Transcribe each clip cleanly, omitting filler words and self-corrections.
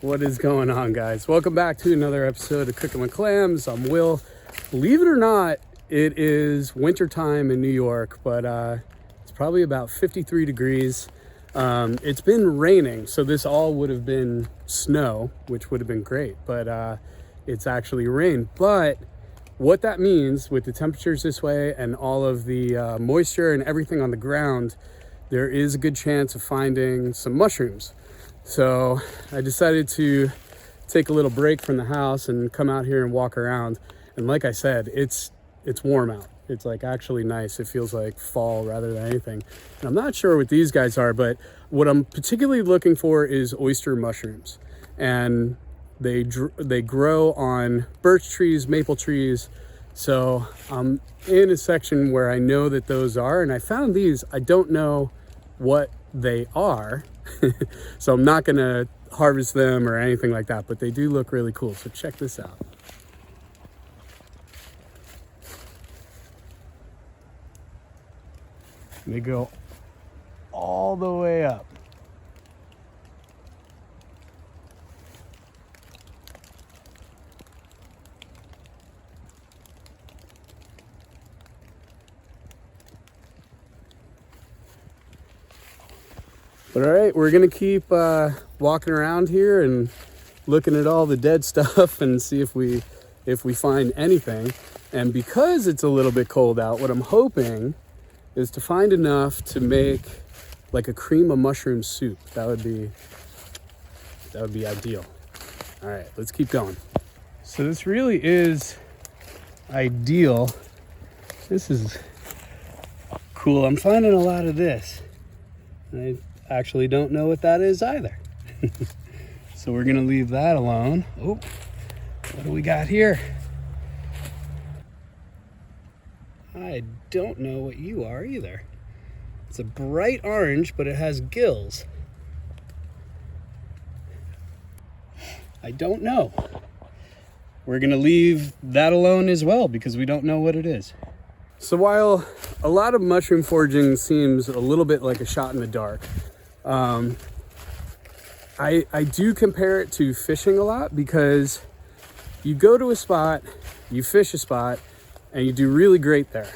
What is going on, guys? Welcome back to another episode of Cooking with Clams. I'm Will. Believe it or not, it is winter time in New York, but it's probably about 53 degrees. It's been raining, so this all would have been snow, which would have been great, but it's actually rain. But what that means with the temperatures this way and all of the moisture and everything on the ground, there is a good chance of finding some mushrooms. So I decided to take a little break from the house and come out here and walk around. And like I said, it's warm out. It's like actually nice. It feels like fall rather than anything. And I'm not sure what these guys are, but what I'm particularly looking for is oyster mushrooms. And they grow on birch trees, maple trees. So I'm in a section where I know that those are, and I found these. I don't know what they are. So I'm not gonna harvest them or anything like that, but they do look really cool. So check this out. They go all the way up. But all right, we're gonna keep walking around here and looking at all the dead stuff and see if we find anything. And because it's a little bit cold out, what I'm hoping is to find enough to make like a cream of mushroom soup. That would be ideal. All right, let's keep going. So this really is ideal. This is cool. I'm finding a lot of this. I actually don't know what that is either. So we're gonna leave that alone. Oh, what do we got here? I don't know what you are either. It's a bright orange, but it has gills. I don't know. We're gonna leave that alone as well because we don't know what it is. So while a lot of mushroom foraging seems a little bit like a shot in the dark, I do compare it to fishing a lot, because you go to a spot, you fish a spot, and you do really great there.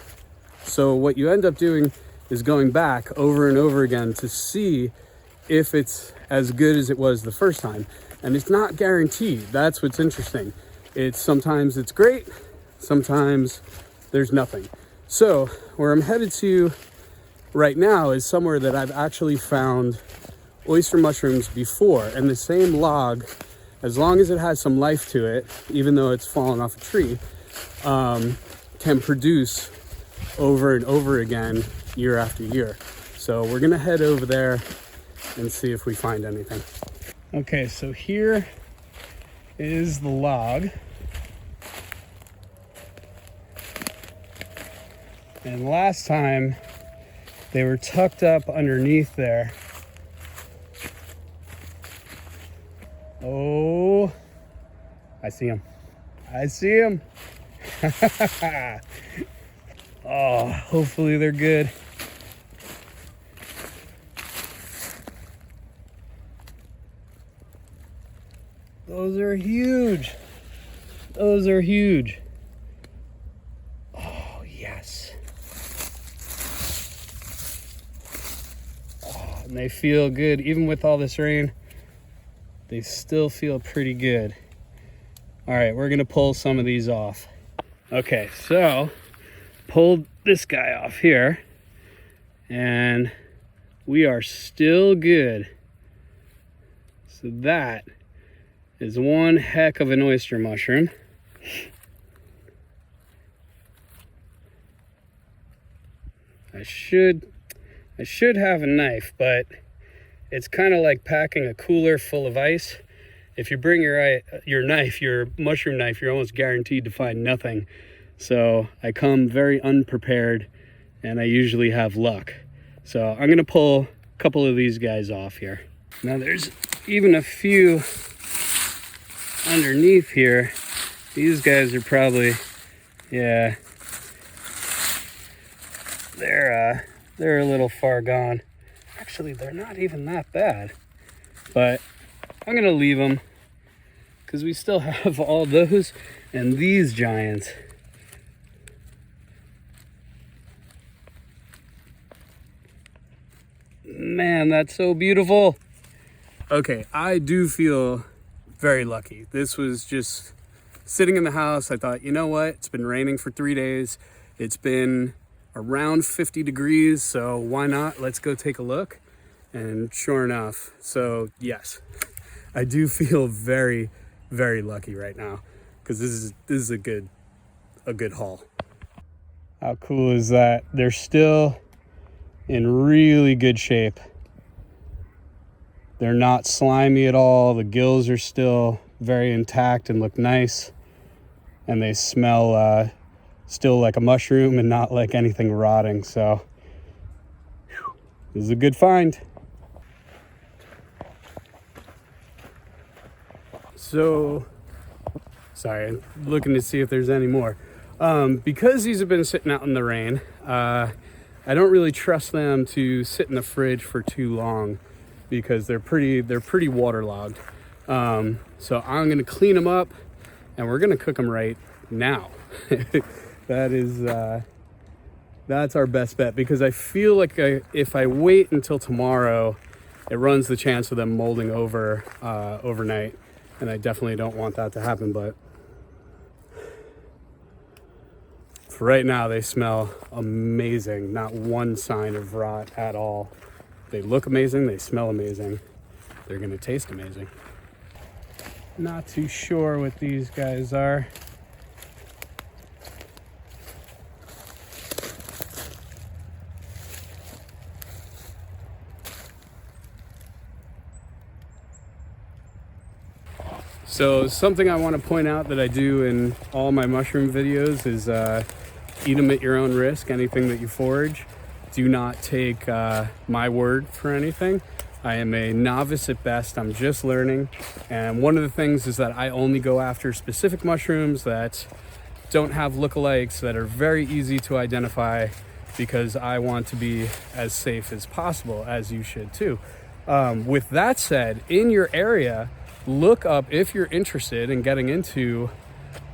So what you end up doing is going back over and over again to see if it's as good as it was the first time. And it's not guaranteed. That's what's interesting. Sometimes it's great, sometimes there's nothing. So where I'm headed to right now is somewhere that I've actually found oyster mushrooms before, and the same log, as long as it has some life to it, even though it's fallen off a tree, can produce over and over again year after year. So we're gonna head over there and see if we find anything. Okay, so here is the log. And last time they were tucked up underneath there. Oh, I see them. I see them. Oh, hopefully they're good. Those are huge. Those are huge. Oh, yes. Oh, and they feel good. Even with all this rain, they still feel pretty good. All right, we're gonna pull some of these off. Okay, so pulled this guy off here, and we are still good. So that is one heck of an oyster mushroom. I should have a knife, but it's kind of like packing a cooler full of ice. If you bring your knife, your mushroom knife, you're almost guaranteed to find nothing. So I come very unprepared, and I usually have luck. So I'm gonna pull a couple of these guys off here. Now there's even a few underneath here. These guys are probably, yeah, they're a little far gone. Actually, they're not even that bad, but I'm gonna leave them because we still have all those and these giants. Man, that's so beautiful. Okay, I do feel very lucky. This was just sitting in the house. I thought, you know what? It's been raining for 3 days. It's been around 50 degrees, so why not? Let's go take a look. And sure enough, so yes, I do feel very, very lucky right now, because this is a good haul. How cool is that? They're still in really good shape. They're not slimy at all. The gills are still very intact and look nice. And they smell still like a mushroom and not like anything rotting. So this is a good find. So, sorry, I'm looking to see if there's any more. Because these have been sitting out in the rain, I don't really trust them to sit in the fridge for too long, because they're pretty waterlogged. So I'm gonna clean them up and we're gonna cook them right now. That's our best bet, because I feel like if I wait until tomorrow, it runs the chance of them molding over overnight, and I definitely don't want that to happen. But for right now, they smell amazing. Not one sign of rot at all. They look amazing, they smell amazing, they're gonna taste amazing. Not too sure what these guys are. So something I want to point out that I do in all my mushroom videos is eat them at your own risk. Anything that you forage, do not take my word for anything. I am a novice at best. I'm just learning. And one of the things is that I only go after specific mushrooms that don't have lookalikes, that are very easy to identify, because I want to be as safe as possible, as you should too. With that said, in your area, look up, if you're interested in getting into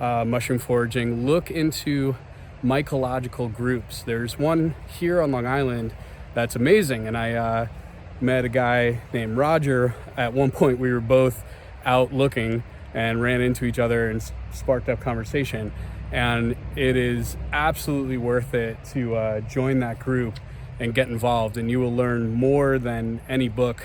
mushroom foraging, look into mycological groups. There's one here on Long Island that's amazing, and I met a guy named Roger. At one point we were both out looking and ran into each other and sparked up conversation, and it is absolutely worth it to join that group and get involved, and you will learn more than any book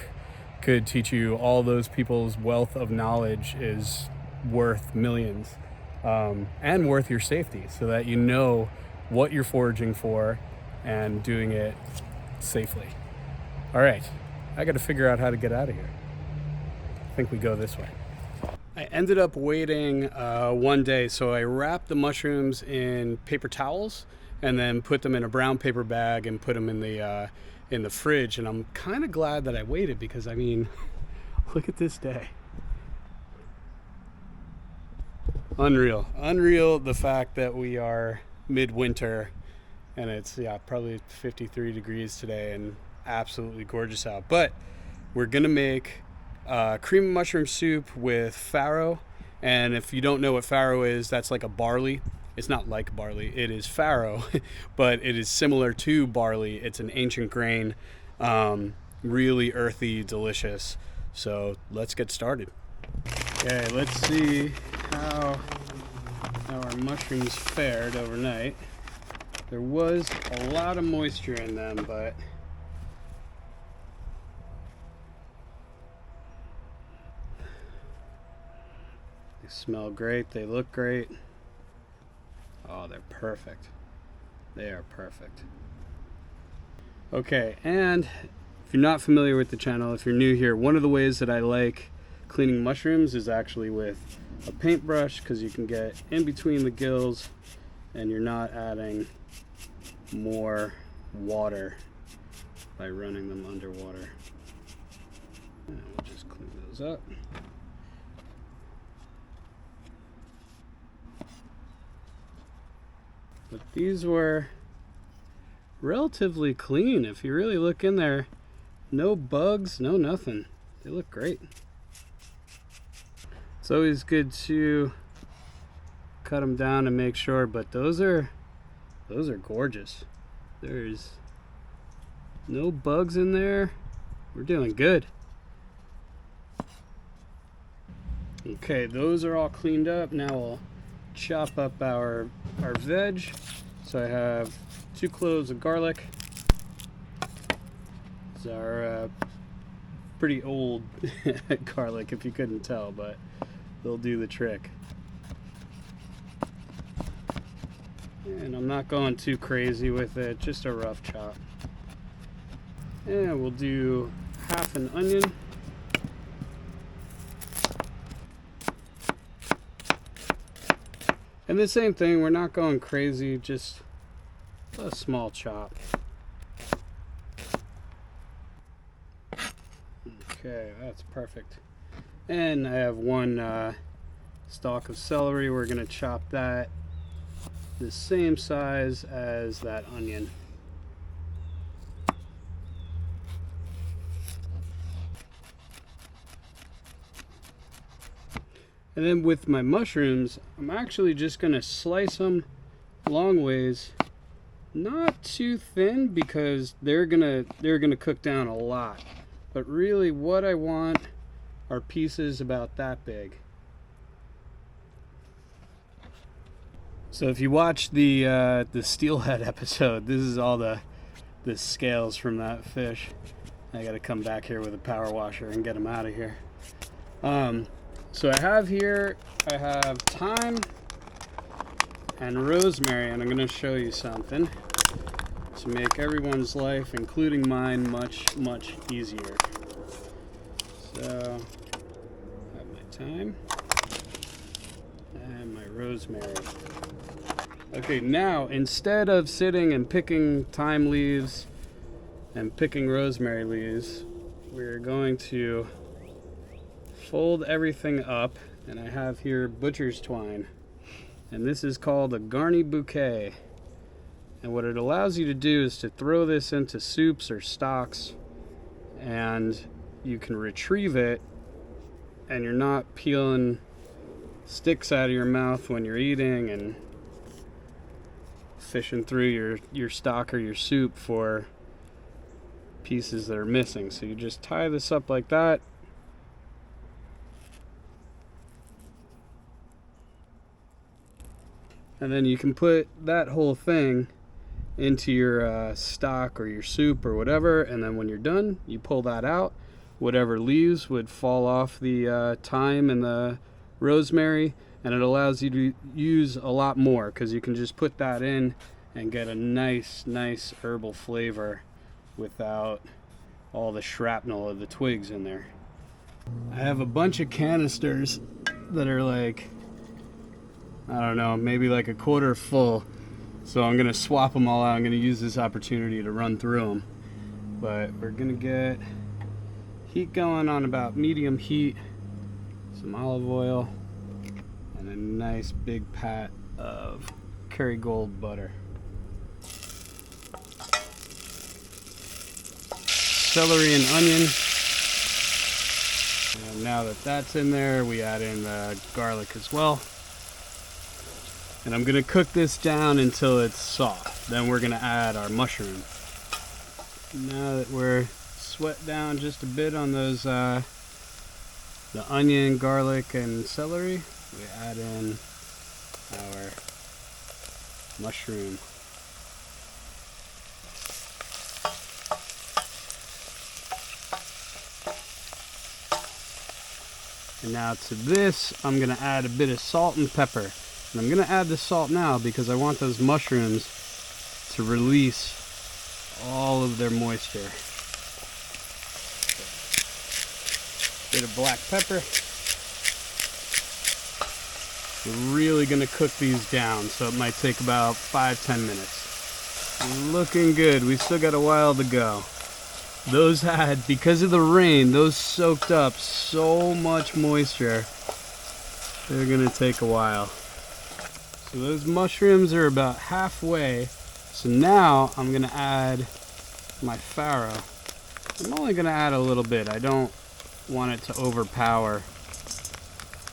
could teach you. All those people's wealth of knowledge is worth millions, and worth your safety, so that you know what you're foraging for and doing it safely. All right, I got to figure out how to get out of here. I think we go this way. I ended up waiting one day, so I wrapped the mushrooms in paper towels and then put them in a brown paper bag and put them in the fridge. And I'm kind of glad that I waited, because I mean, look at this day. Unreal the fact that we are midwinter and it's probably 53 degrees today and absolutely gorgeous out. But we're gonna make cream of mushroom soup with farro. And if you don't know what farro is, that's like a barley. It's not like barley, it is farro, but it is similar to barley. It's an ancient grain, really earthy, delicious. So let's get started. Okay, let's see how our mushrooms fared overnight. There was a lot of moisture in them, but they smell great, they look great. Oh, they're perfect. They are perfect. Okay, and if you're not familiar with the channel, if you're new here, one of the ways that I like cleaning mushrooms is actually with a paintbrush, because you can get in between the gills and you're not adding more water by running them underwater. And we'll just clean those up. But these were relatively clean. If you really look in there, no bugs, no nothing. They look great. It's always good to cut them down and make sure, but those are gorgeous. There's no bugs in there. We're doing good. Okay, those are all cleaned up. Now we'll chop up our veg. So I have 2 cloves of garlic. These are pretty old garlic, if you couldn't tell, but they'll do the trick. And I'm not going too crazy with it, just a rough chop. And we'll do half an onion. And the same thing, we're not going crazy, just a small chop. Okay, that's perfect. And I have 1 stalk of celery. We're going to chop that the same size as that onion. And then with my mushrooms, I'm actually just going to slice them long ways, not too thin because they're gonna cook down a lot. But really what I want are pieces about that big. So if you watch the steelhead episode, this is all the scales from that fish. I got to come back here with a power washer and get them out of here. So I have thyme and rosemary, and I'm going to show you something to make everyone's life, including mine, much easier. So I have my thyme and my rosemary. Okay, now instead of sitting and picking thyme leaves and picking rosemary leaves, we're going to fold everything up, and I have here butcher's twine, and this is called a garni bouquet. And what it allows you to do is to throw this into soups or stocks, and you can retrieve it, and you're not peeling sticks out of your mouth when you're eating and fishing through your stock or your soup for pieces that are missing. So you just tie this up like that. And then you can put that whole thing into your stock or your soup or whatever, and then when you're done, you pull that out. Whatever leaves would fall off the thyme and the rosemary, and it allows you to use a lot more because you can just put that in and get a nice herbal flavor without all the shrapnel of the twigs in there. I have a bunch of canisters that are like, I don't know, maybe like a quarter full. So I'm going to swap them all out. I'm going to use this opportunity to run through them. But we're going to get heat going on about medium heat, some olive oil, and a nice big pat of Kerrygold butter. Celery and onion. And now that that's in there, we add in the garlic as well. And I'm going to cook this down until it's soft. Then we're going to add our mushroom. Now that we're sweat down just a bit on those, the onion, garlic, and celery, we add in our mushroom. And now to this, I'm going to add a bit of salt and pepper. And I'm going to add the salt now because I want those mushrooms to release all of their moisture. Bit of black pepper. We're really going to cook these down, so it might take about 5-10 minutes. Looking good. We still got a while to go. Those had, because of the rain, those soaked up so much moisture. They're going to take a while. So those mushrooms are about halfway. So now I'm going to add my farro. I'm only going to add a little bit. I don't want it to overpower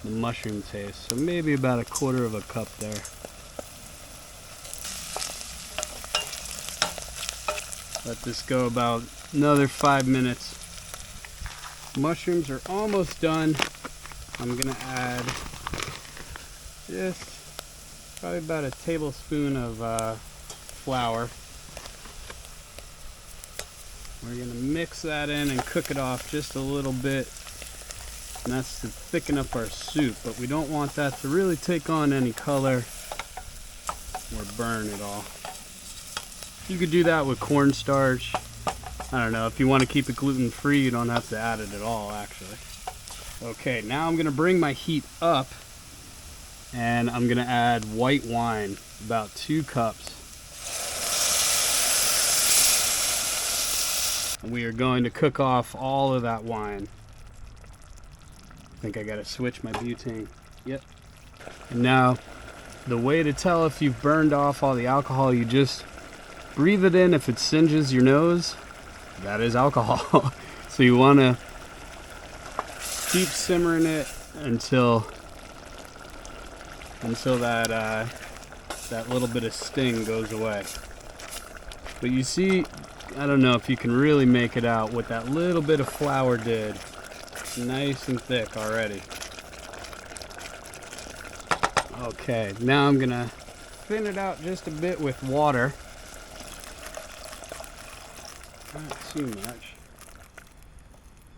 the mushroom taste. So maybe about a quarter of a cup there. Let this go about another 5 minutes. Mushrooms are almost done. I'm gonna add just probably about a tablespoon of flour. We're gonna mix that in and cook it off just a little bit. And that's to thicken up our soup, but we don't want that to really take on any color or burn at all. You could do that with cornstarch. I don't know, if you want to keep it gluten-free, you don't have to add it at all, actually. Okay, now I'm gonna bring my heat up and I'm gonna add white wine, about 2 cups. And we are going to cook off all of that wine. I think I gotta switch my butane. Yep. And now, the way to tell if you've burned off all the alcohol, you just breathe it in. If it singes your nose, that is alcohol. So you wanna keep simmering it until that little bit of sting goes away. But you see, I don't know if you can really make it out what that little bit of flour did. It's nice and thick already. Okay, now I'm gonna thin it out just a bit with water. Not too much.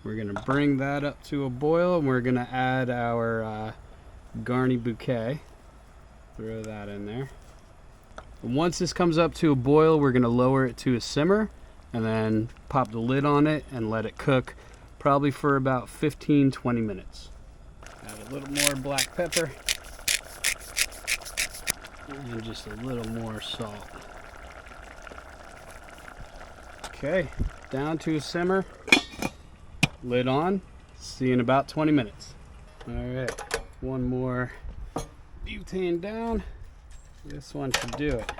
We're gonna bring that up to a boil and we're gonna add our garni bouquet. Throw that in there. And once this comes up to a boil, we're gonna lower it to a simmer and then pop the lid on it and let it cook probably for about 15-20 minutes. Add a little more black pepper and just a little more salt. Okay, down to a simmer, lid on, see you in about 20 minutes. All right, one more butane down. This one should do it.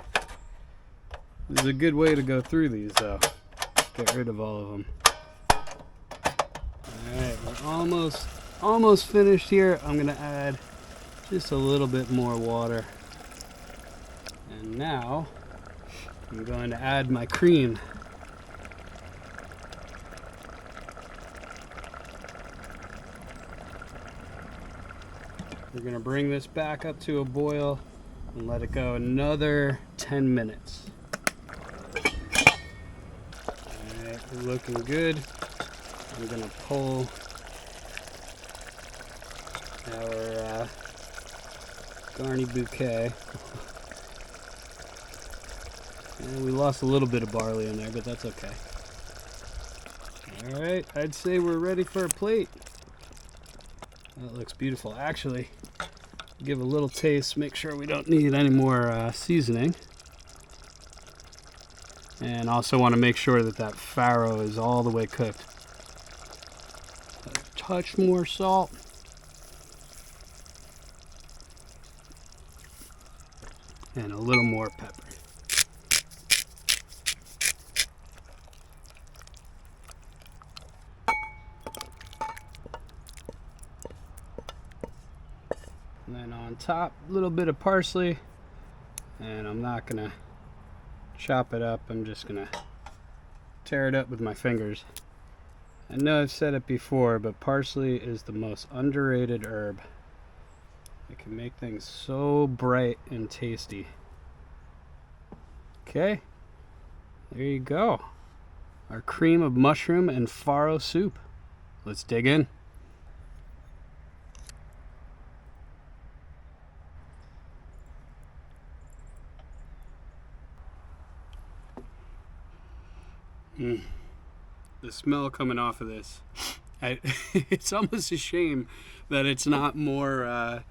This is a good way to go through these though. Get rid of all of them. Alright, we're almost finished here. I'm gonna add just a little bit more water. And now I'm going to add my cream. We're gonna bring this back up to a boil and let it go another 10 minutes. Alright, we're looking good. I'm gonna pull our garni bouquet. And we lost a little bit of barley in there, but that's okay. Alright, I'd say we're ready for a plate. That looks beautiful. Actually, give a little taste, make sure we don't need any more seasoning. And also want to make sure that that farro is all the way cooked. A touch more salt. And a little more pepper. And then on top, a little bit of parsley. And I'm not gonna chop it up, I'm just gonna tear it up with my fingers. I know I've said it before, but parsley is the most underrated herb. It can make things so bright and tasty. Okay, there you go. Our cream of mushroom and farro soup. Let's dig in. The smell coming off of this, it's almost a shame that it's not more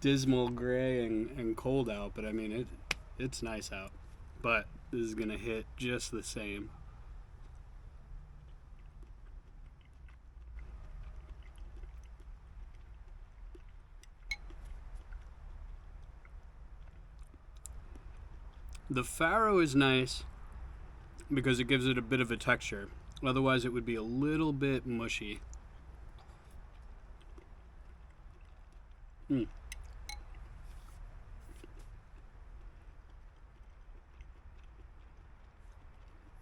dismal, gray, and cold out, but I mean, it's nice out. But this is gonna hit just the same. The farro is nice because it gives it a bit of a texture. Otherwise it would be a little bit mushy. Mm.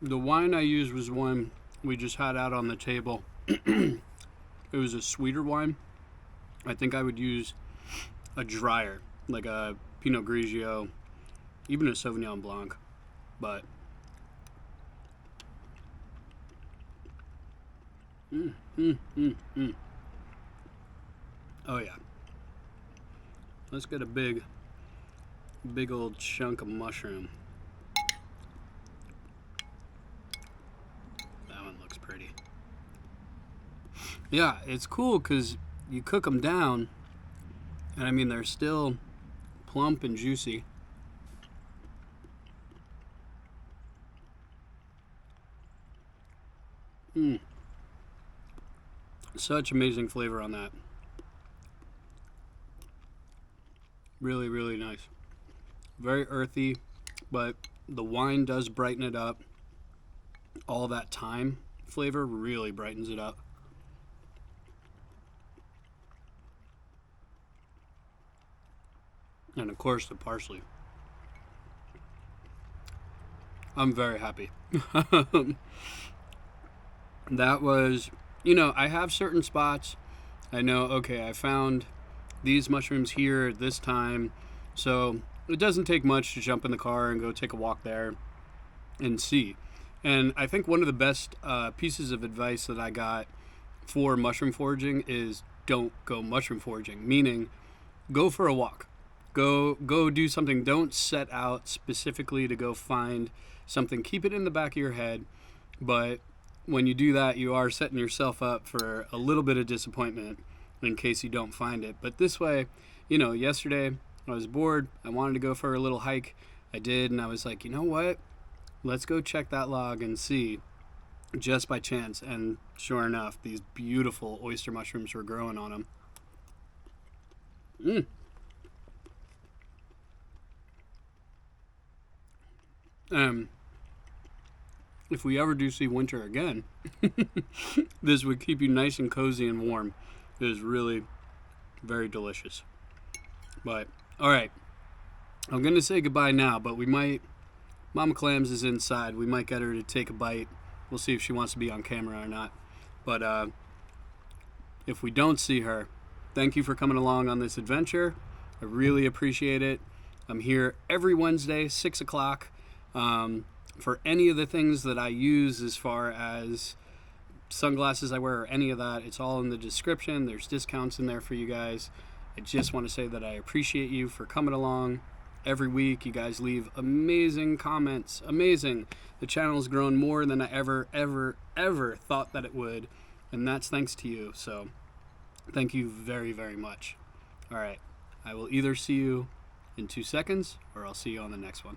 The wine I used was one we just had out on the table. It was a sweeter wine. I think I would use a drier, like a Pinot Grigio, even a Sauvignon Blanc. But oh yeah, let's get a big old chunk of mushroom. That one looks pretty. Yeah, it's cool because you cook them down, and I mean they're still plump and juicy. Such amazing flavor on that. Really, really nice. Very earthy, but the wine does brighten it up. All that thyme flavor really brightens it up. And of course the parsley. I'm very happy. That was, I have certain spots. I know, okay, I found these mushrooms here this time. So it doesn't take much to jump in the car and go take a walk there and see. And I think one of the best pieces of advice that I got for mushroom foraging is don't go mushroom foraging, meaning go for a walk. Go do something. Don't set out specifically to go find something. Keep it in the back of your head, but when you do that, you are setting yourself up for a little bit of disappointment in case you don't find it. But this way, yesterday I was bored. I wanted to go for a little hike. I did, and I was like, you know what? Let's go check that log and see, just by chance. And sure enough, these beautiful oyster mushrooms were growing on them. If we ever do see winter again, this would keep you nice and cozy and warm. It is really very delicious. But, all right. I'm going to say goodbye now, but we might... Mama Clams is inside. We might get her to take a bite. We'll see if she wants to be on camera or not. But if we don't see her, thank you for coming along on this adventure. I really appreciate it. I'm here every Wednesday, 6 o'clock. For any of the things that I use as far as sunglasses I wear or any of that, it's all in the description. There's discounts in there for you guys. I just want to say that I appreciate you for coming along every week. You guys leave amazing comments. Amazing. The channel's grown more than I ever thought that it would. And that's thanks to you. So thank you very, very much. All right. I will either see you in 2 seconds or I'll see you on the next one.